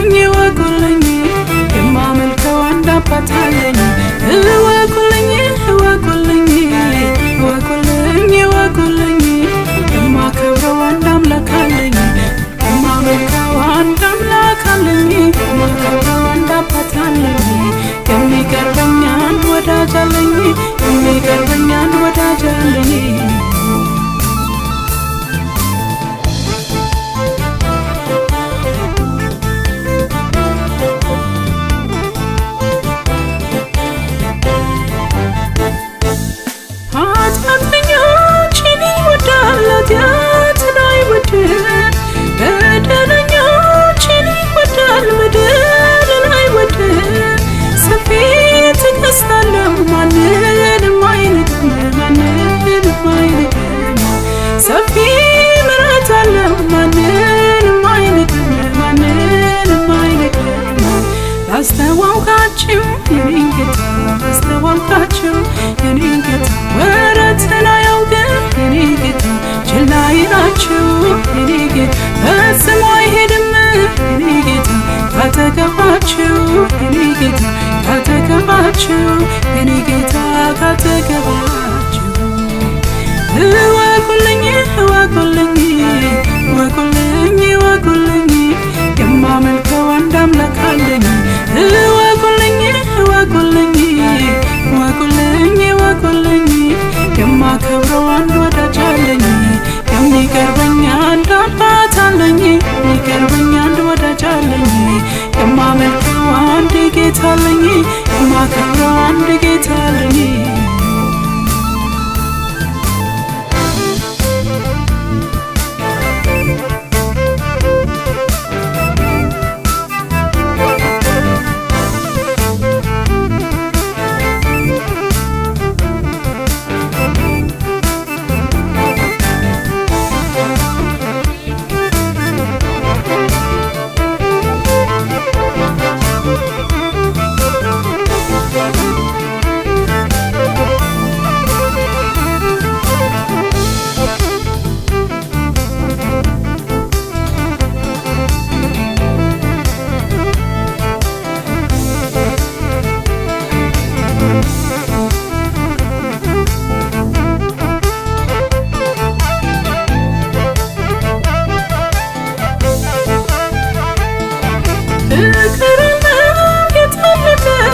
እወቁልኝ እወቁልኝ የማመልከው አንድ አባት አለኝ እወቁልኝ እወቁልኝ እወቁልኝ እወቁልኝ የማከብረው አንድ አምላክ አለኝ የማመልከው አንድ አምላክ አለኝ የማከብረው አንድ አባት አለኝ የሚቀርበኝ አንድ ወዳጅ አለኝ የሚቀርበኝ አንድ ወዳጅ አለኝ ሰፊ ምሕረት አለው ማንንም አይንቅም ማንንም አይንቅም ላስተዋውቃችሁ የኔን ጌታ ላስተዋውቃችሁ የኔን ጌታ ወረትን አያውቅም የኔን ጌታ ችላ ይላችሁ የኔ ጌታ ፈጽሞ አይሄድም የኔ ጌታ ካጠገባችሁ የኔ ጌታ ካጠገባችሁ የኔ ጌታ ካጠገባችሁ እወቁልኝ እወቁልኝ እወቁልኝ እወቁልኝ የማመልከው አንድ አምላክ አለኝ እወቁልኝ እወቁልኝ እወቁልኝ እወቁልኝ የማከብረው አንድ ወዳጅ አለኝ የሚቀርበኝ አንድ አባት አለኝ የሚቀርበኝ አንድ ወዳጅ አለኝ የማመልከው አንድ ጌታ አለኝ የማከብረው አንድ ጌታ አለኝ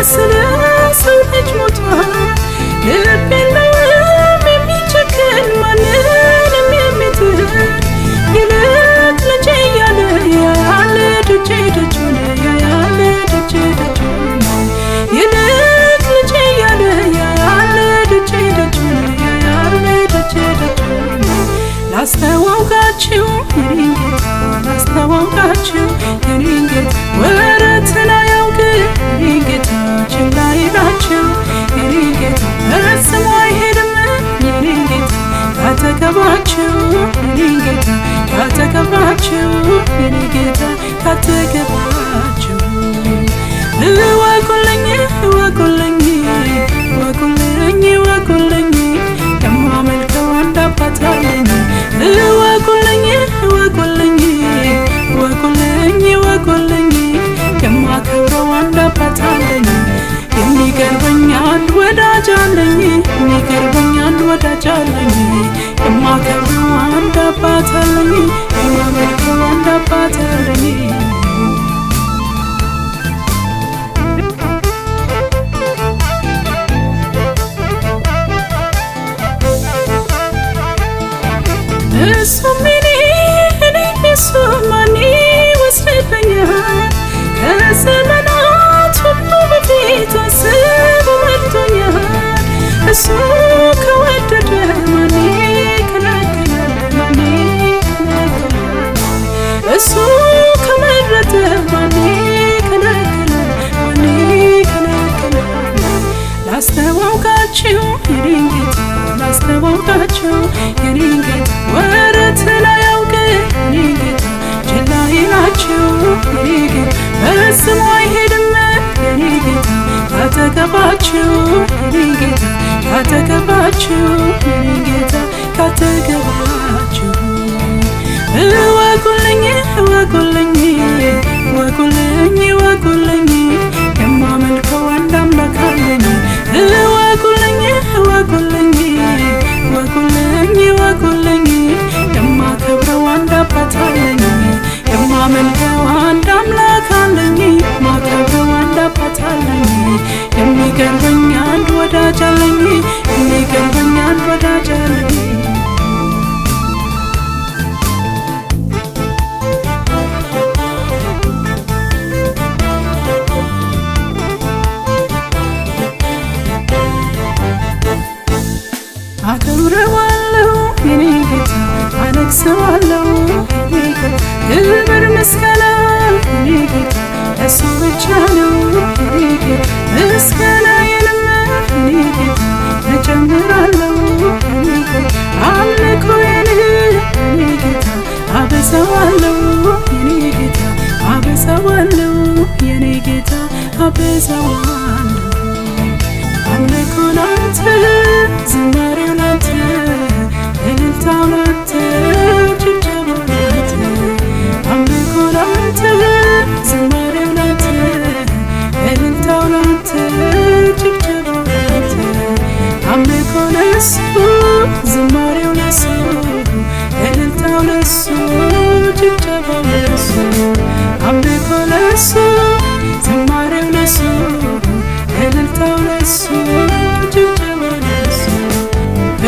ስለ ሰው ልጅ ሞቷል ልብ የለውም የሚጨክን ማንንም የሚጥል ይልቅ ልጄ እያለ ያያል ደጄ ደጁን ያያል ደጄ ደጁን ይልቅ ልጄ እያለ ያያል ደጄ ደጁን ያያል ደጄ ደጁን ላስተዋውቃችሁ የኔን ጌታ ላስተዋውቃችሁ የኔን ጌታ ወረትን አያውቅም የኔን ጌታ ችላ ይላችሁ የኔን ጌታ ፈጽሞ አይሄድም የኔን ጌታ ካጠገባችሁ የኔን ጌታ ካጠገባችሁ የኔን ጌታ ካጠገባችሁ እወቁልኝ እወቁልኝ እወቁልኝ እወቁልኝ የማመልከው አንድ አባት አለኝ እወቁልኝ እወቁልኝ እወቁልኝ እወቁልኝ የማከብረው አንድ አባት አለኝ የሚቀርበኝ አንድ ወዳጅ አለኝ የሚቀርበኝ አንድ ወዳጅ አለኝ የማከብረው አንድ አባት አለኝ የማመልከው አንድ አባት አለኝ እሱም እኔ እሱም ማን ይወስድብኛል ከዘመናት ሁሉ በፊት አስቦ መርጦኛል እሱ ከወደደ ማን ይከለክላል ማን ይከለክላል እሱ ከመረጠ ማን ይከለክላል ማን ይከለክላል ላስተዋውቃችሁ የኔን ጌታ ላስተዋውቃችሁ የኔን ጌታ ወረትን አያውቅም የኔን ጌታ ችላ ይላችሁ የኔን ጌታ ፈጽሞ አይሄድም የኔን ጌታ ካጠገባችሁ የኔን ጌታ ካጠገባችሁ የኔን ጌታ ካጠገባችሁ እወቁልኝ እወቁልኝ እወቁልኝ እወቁልኝ የማመልከው አንድ አምላክ አለኝ። እወቁልኝ እወቁልኝ እወቁልኝ እወቁልኝ የማከብረው አንድ አባት አለኝ። የማመልከው አንድ አምላክ አለኝ። የማከብረው አንድ አባት አለኝ። የሚገርመኝ አንድ ወዳጅ አለኝ። የሚገርመኝ አንድ ወዳጅ አለኝ። አከብረዋለሁ የኔ ጌታ አነግሰዋለሁ የኔ ጌታ ክብር ምስጋና የኔ ጌታ እሱ ብቻ ነው የኔ ጌታ ምስጋናዬንም የኔ ጌታ እጨምራለሁ የኔ ጌታ አምልኮዬን የኔ ጌታ አበዛዋለሁ የኔ ጌታ አበዛዋለሁ የኔ ጌታ አበዛዋለሁ አምልኮ ላንተ ዝማሬው ላንተ እልልታው ላንተ ጭብጨባው ላንተ አምልኮ ላንተ ዝማሬው ላንተ እልልታው ላንተ ጭብጨባው ላንተ አምልኮ ለሱ ዝማሬው ለሱ እልልታው ለሱ ጭብጨባው ለሱ አምልኮ ለሱ ዝማሬው ለሱ እልልታው ለሱ ጭብጨባው ለሱ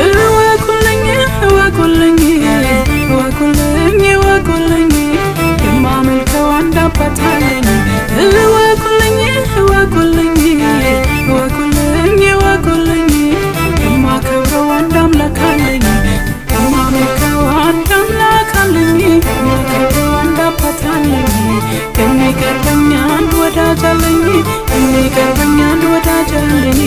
እወቁልኝ እወቁልኝ እወቁልኝ እወቁልኝ የማመልከው አንድ አባት አለኝ። እወቁልኝ እወቁልኝ እወቁልኝ እወቁልኝ የማከብረው አንድ አምላክ አለኝ። የማመልከው አንድ አምላክ አለኝ። የማከብረው አንድ አባት አለኝ። የሚገርመኝ አንድ ወዳጅ አለኝ። የሚገርመኝ አንድ ወዳጅ አለኝ።